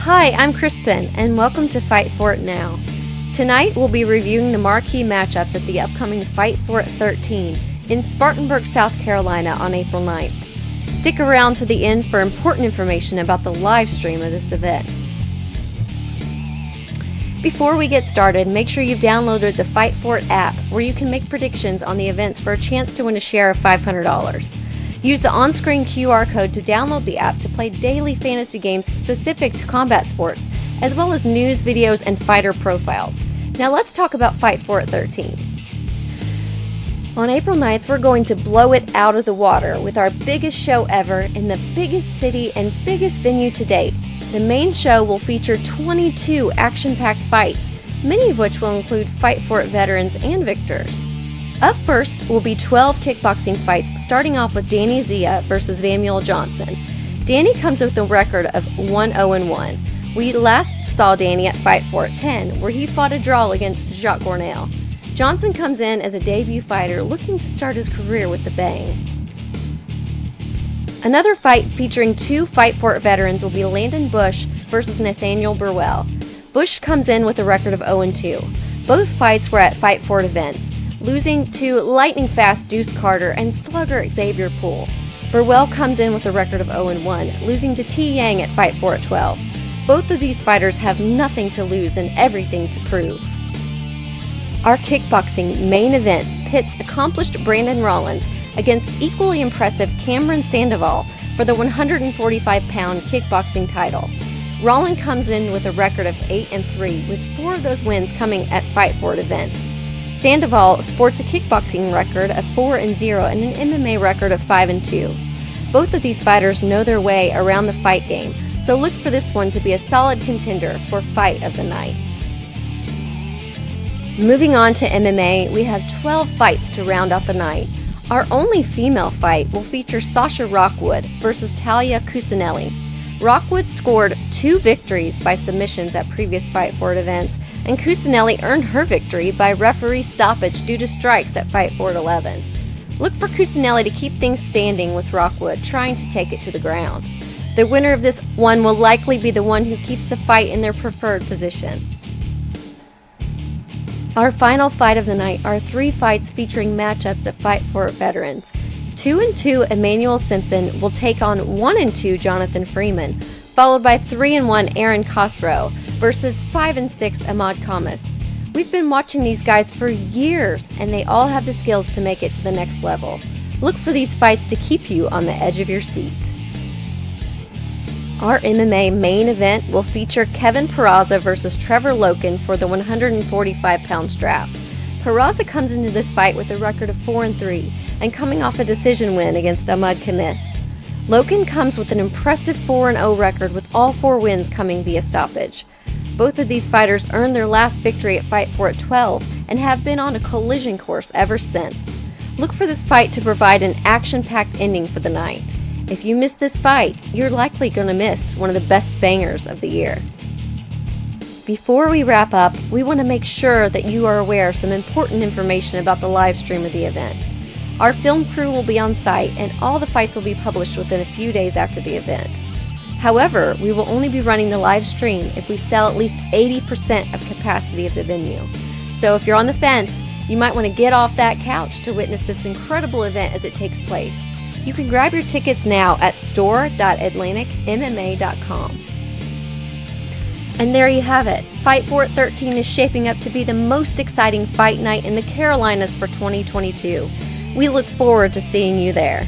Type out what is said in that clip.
Hi, I'm Kristen, and welcome to Fightfort Now. Tonight, we'll be reviewing the marquee matchups at the upcoming Fightfort 13 in Spartanburg, South Carolina on April 9th. Stick around to the end for important information about the live stream of this event. Before we get started, make sure you've downloaded the Fightfort app where you can make predictions on the events for a chance to win a share of $500. Use the on-screen QR code to download the app to play daily fantasy games specific to combat sports, as well as news, videos, and fighter profiles. Now let's talk about Fightfort 13. On April 9th, we're going to blow it out of the water with our biggest show ever in the biggest city and biggest venue to date. The main show will feature 22 action-packed fights, many of which will include Fightfort veterans and victors. Up first will be 12 kickboxing fights, starting off with Danny Zia versus Vaniel Johnson. Danny comes with a record of 1-0-1. We last saw Danny at Fightfort 10, where he fought a draw against Jacques Cornell. Johnson comes in as a debut fighter looking to start his career with a bang. Another fight featuring two Fightfort veterans will be Landon versus Nathaniel Burwell. Bush comes in with a record of 0-2. Both fights were at Fightfort events, losing to lightning-fast Deuce Carter and slugger Xavier Poole. Burwell comes in with a record of 0-1, losing to T. Yang at Fightfort 12. Both of these fighters have nothing to lose and everything to prove. Our kickboxing main event pits accomplished Brandon Rollins against equally impressive Cameron Sandoval for the 145-pound kickboxing title. Rollins comes in with a record of 8-3, with 4 of those wins coming at Fightfort events. Sandoval sports a kickboxing record of 4-0 and an MMA record of 5-2. Both of these fighters know their way around the fight game, so look for this one to be a solid contender for fight of the night. Moving on to MMA, we have 12 fights to round out the night. Our only female fight will feature Sasha Rockwood versus Talia Cucinelli. Rockwood scored 2 victories by submissions at previous Fightfort events, and Cucinelli earned her victory by referee stoppage due to strikes at Fightfort 11. Look for Cucinelli to keep things standing with Rockwood trying to take it to the ground. The winner of this one will likely be the one who keeps the fight in their preferred position. Our final fight of the night are 3 fights featuring matchups at Fightfort veterans. 2-2 Emmanuel Simpson will take on 1-2 Jonathan Freeman, followed by 3-1 Aaron Cosrow versus 5-6 Ahmad Kamas. We've been watching these guys for years, and they all have the skills to make it to the next level. Look for these fights to keep you on the edge of your seat. Our MMA main event will feature Kevin Peraza versus Trevor Loken for the 145-pound strap. Peraza comes into this fight with a record of 4-3 and coming off a decision win against Ahmad Kamas. Loken comes with an impressive 4-0 record with all 4 wins coming via stoppage. Both of these fighters earned their last victory at Fightfort 12 and have been on a collision course ever since. Look for this fight to provide an action-packed ending for the night. If you miss this fight, you're likely going to miss one of the best bangers of the year. Before we wrap up, we want to make sure that you are aware of some important information about the live stream of the event. Our film crew will be on site and all the fights will be published within a few days after the event. However, we will only be running the live stream if we sell at least 80% of capacity of the venue. So if you're on the fence, you might want to get off that couch to witness this incredible event as it takes place. You can grab your tickets now at store.atlanticmma.com. And there you have it. Fightfort 13 is shaping up to be the most exciting fight night in the Carolinas for 2022. We look forward to seeing you there.